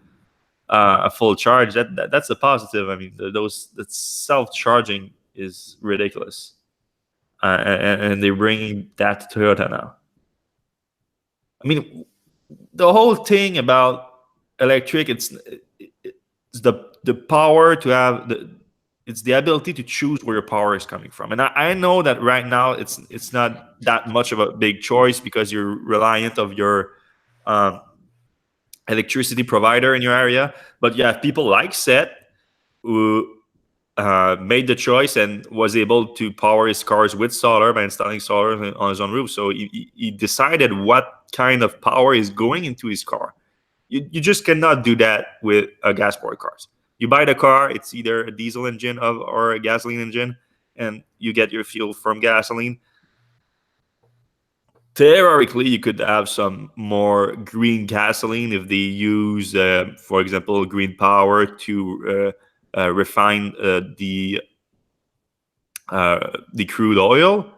charge, that's a positive. I mean, that self-charging is ridiculous, and they're bringing that to Toyota now. I mean, the whole thing about electric, it's the power to have it's the ability to choose where your power is coming from. And I know that right now it's not that much of a big choice because you're reliant of your electricity provider in your area. But you have people like Seth who made the choice and was able to power his cars with solar by installing solar on his own roof. So he decided what kind of power is going into his car. You just cannot do that with gas-powered cars. You buy the car, it's either a diesel engine or a gasoline engine, and you get your fuel from gasoline. Theoretically, you could have some more green gasoline if they use, for example, green power to refine the crude oil.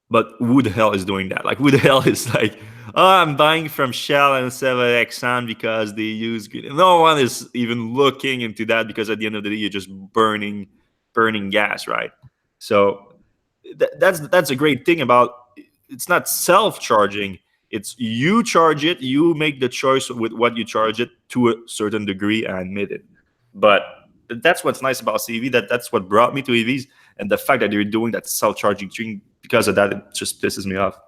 But who the hell is doing that? Like, who the hell is like, oh, I'm buying from Shell instead of Exxon because they use green. No one is even looking into that, because at the end of the day, you're just burning gas, right? So that's a great thing about it's not self-charging. It's you charge it, you make the choice with what you charge it to a certain degree, I admit it. But that's what's nice about CV. That's what brought me to EVs, and the fact that they're doing that self-charging thing, because of that, it just pisses me off.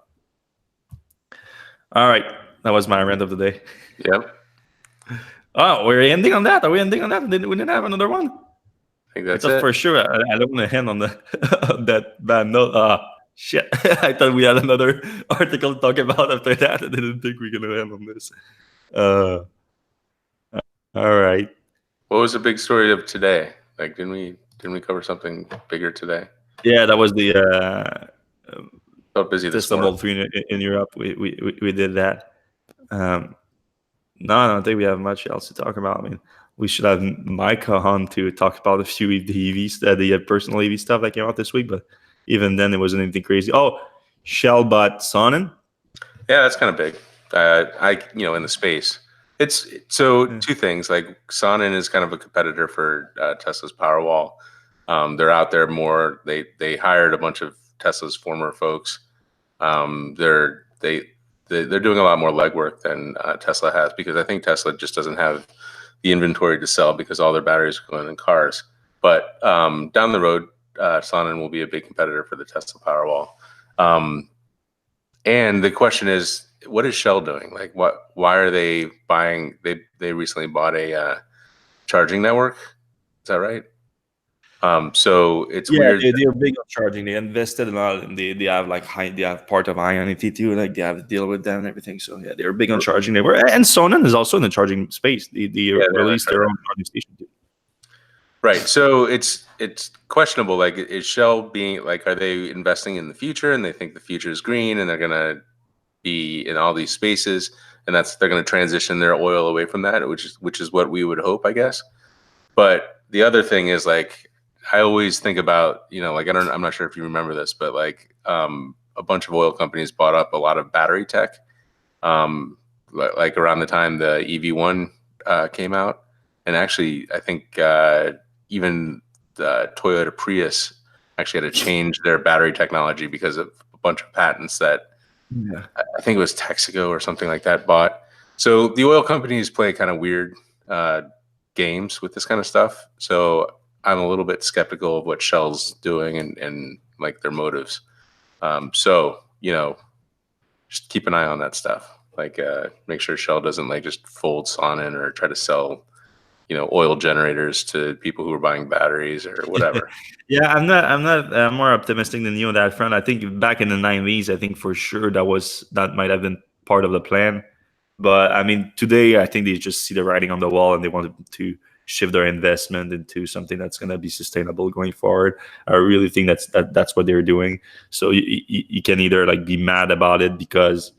All right, that was my rant of the day. Yep. Oh, we're ending on that. Are we ending on that? We didn't have another one. I think that's I thought it. for sure. I don't want to end on on that bad note. Shit. I thought we had another article to talk about after that. I didn't think we were gonna end on this. All right. What was the big story of today? Like, didn't we cover something bigger today? Yeah, that was the Felt busy this Tesla morning. Model 3 in Europe. We did that. No, I don't think we have much else to talk about. I mean, we should have Micah on to talk about a few of the EVs, the personal EV stuff that came out this week. But even then, it wasn't anything crazy. Oh, Shell bought Sonnen. Yeah, that's kind of big. In the space. It's so two things. Like, Sonnen is kind of a competitor for Tesla's Powerwall. They're out there more. They hired a bunch of Tesla's former folks. They're doing a lot more legwork than Tesla has, because I think Tesla just doesn't have the inventory to sell because all their batteries are going in cars. But down the road, Sonnen will be a big competitor for the Tesla Powerwall. And the question is, what is Shell doing? Like, why are they buying? They recently bought a charging network. Is that right? So it's Yeah, weird. they're big on charging. They invested a lot, and they have like they have part of Ionity too. Like they have to deal with them and everything. So yeah, they're big on charging. They were, and Sonnen is also in the charging space. They released their own charging station too. Right. So it's questionable. Like, is Shell being like, are they investing in the future and they think the future is green and they're gonna be in all these spaces and they're gonna transition their oil away from that, which is what we would hope, I guess. But the other thing is, like, I always think about, like, I'm not sure if you remember this, but like a bunch of oil companies bought up a lot of battery tech, like around the time the EV1 came out, and actually I think even the Toyota Prius actually had to change their battery technology because of a bunch of patents that I think it was Texaco or something like that bought. So the oil companies play kind of weird games with this kind of stuff. So I'm a little bit skeptical of what Shell's doing and like their motives. So, just keep an eye on that stuff. Like, make sure Shell doesn't like just fold Sonnen or try to sell, oil generators to people who are buying batteries or whatever. Yeah, I'm more optimistic than you on that front. I think back in the 90s, I think for sure that might have been part of the plan. But I mean, today I think they just see the writing on the wall and they wanted to shift their investment into something that's going to be sustainable going forward. I really think that's what they're doing. So you can either like be mad about it because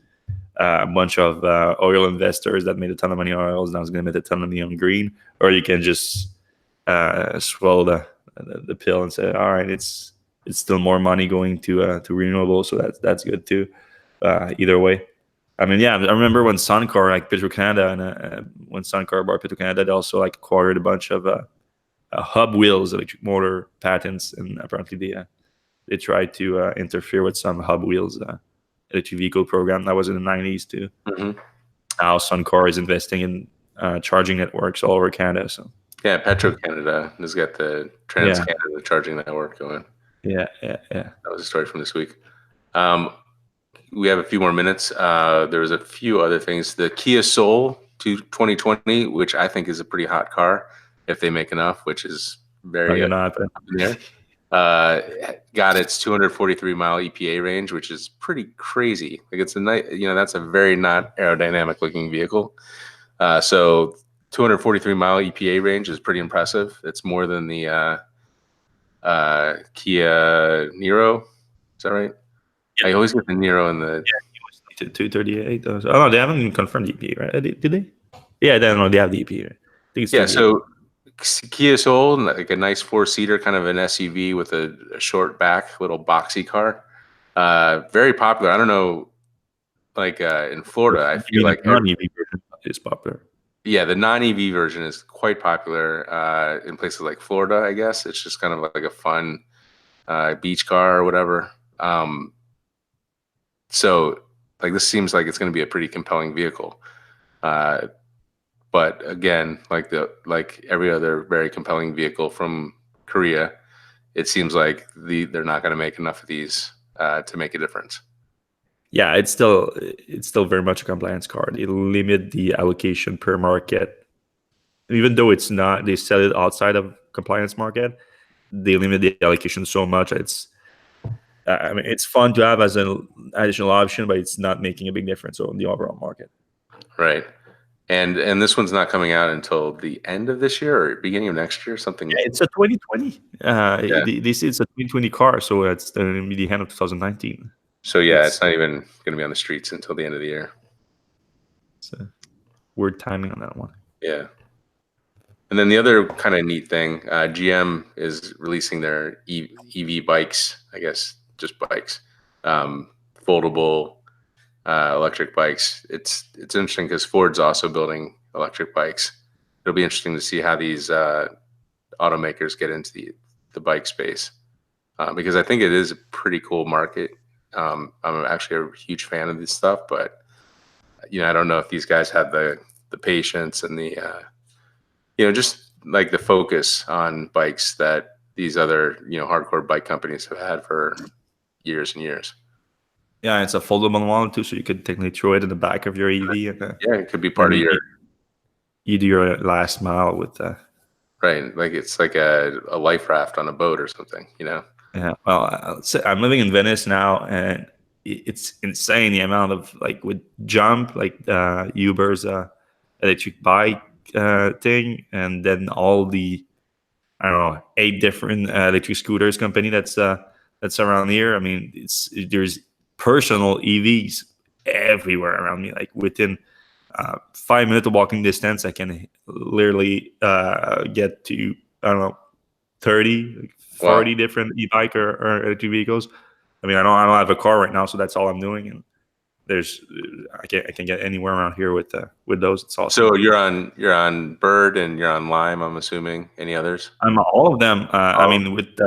a bunch of oil investors that made a ton of money on oils now is going to make a ton of money on green, or you can just swallow the pill and say, all right, it's still more money going to renewable, so that's good too. Either way, I mean, yeah, I remember when Suncor, like Petro-Canada, and when Suncor bought Petro-Canada, they also like acquired a bunch of hub wheels, electric motor patents, and apparently they tried to interfere with some hub wheels electric vehicle program that was in the 90s too. Mm-hmm. Now Suncor is investing in charging networks all over Canada. So yeah, Petro-Canada has got the Trans-Canada charging network going. Yeah. That was a story from this week. We have a few more minutes. There was a few other things. The Kia Soul 2020, which I think is a pretty hot car if they make enough, which is very up in there. Got its 243-mile EPA range, which is pretty crazy. Like, it's a nice, that's a very not aerodynamic looking vehicle. So 243-mile EPA range is pretty impressive. It's more than the Kia Niro. Is that right? Yeah. I always get the Niro and the 238. Oh no, they haven't even confirmed the EPA, right? Did they? Yeah, they have the EPA. Right? I think it's so Kia Soul, like a nice 4-seater, kind of an SUV with a short back, little boxy car. Very popular. I don't know, like in Florida, I feel like non-EV version is popular. Yeah, the non-EV version is quite popular in places like Florida, I guess. It's just kind of like a fun beach car or whatever. So, like, this seems like it's going to be a pretty compelling vehicle. But again, like every other very compelling vehicle from Korea, it seems like they're not going to make enough of these to make a difference. Yeah, it's still very much a compliance car. They limit the allocation per market, even though it's not. They sell it outside of compliance market. They limit the allocation so much. I mean, it's fun to have as an additional option, but it's not making a big difference on the overall market. Right. And this one's not coming out until the end of this year or beginning of next year, something. Yeah, it's a 2020. They say it's a 2020 car, so it's the end of 2019. So yeah, it's not even going to be on the streets until the end of the year. It's weird timing on that one. Yeah. And then the other kind of neat thing, GM is releasing their EV bikes, I guess, just bikes, foldable electric bikes. It's interesting because Ford's also building electric bikes. It'll be interesting to see how these automakers get into the bike space because I think it is a pretty cool market. I'm actually a huge fan of this stuff, but I don't know if these guys have the patience and the just like the focus on bikes that these other hardcore bike companies have had for years and years. Yeah, it's a foldable one too, so you could technically throw it in the back of your EV. And, it could be part of you do your last mile with Right. Like it's like a life raft on a boat or something, you know? Yeah. Well, I'm living in Venice now, and it's insane the amount of like with Jump, like Uber's electric bike thing, and then all the I don't know 8 different electric scooters company that's around here. I mean, there's personal EVs everywhere around me. Like within 5 minute walking distance, I can literally get to I don't know 30, like Wow. 40 different e-bike or electric vehicles. I mean, I don't have a car right now, so that's all I'm doing. And there's I can get anywhere around here with those. It's awesome. So you're on Bird and you're on Lime, I'm assuming. Any others? I'm all of them. I Oh, mean, with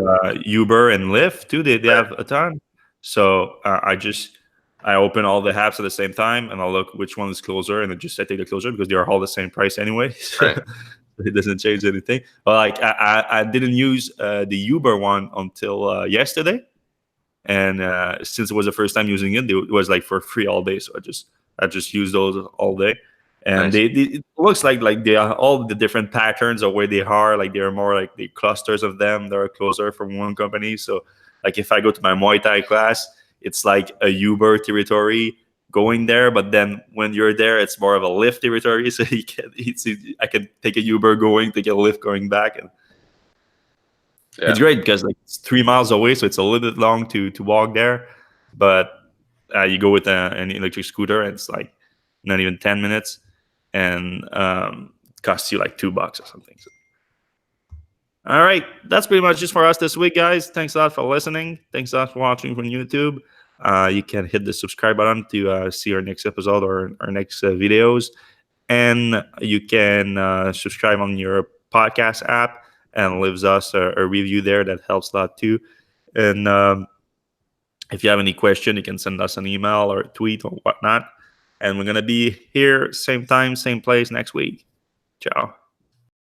Uber and Lyft too, they right. have a ton. So I open all the apps at the same time, and I'll look which one is closer, and I take the closer because they are all the same price anyway. Right. So it doesn't change anything. But like I didn't use the Uber one until yesterday, and since it was the first time using it, it was like for free all day. So I just used those all day, and Nice. it looks like they are all the different patterns of where they are. Like they're more like the clusters of them that are closer from one company. So like if I go to my Muay Thai class, it's like a Uber territory going there, but then when you're there, it's more of a Lyft territory. So I can take a Uber going, take a Lyft going back, and Yeah. it's great because like it's 3 miles away, so it's a little bit long to walk there. But you go with an electric scooter, and it's like not even 10 minutes, and it costs you like $2 or something. So, all right, that's pretty much just for us this week, guys. Thanks a lot for listening. Thanks a lot for watching from YouTube. You can hit the subscribe button to see our next episode or our next videos, and you can subscribe on your podcast app and leaves us a review there. That helps a lot too. And if you have any question, you can send us an email or a tweet or whatnot. And we're going to be here same time, same place next week. Ciao.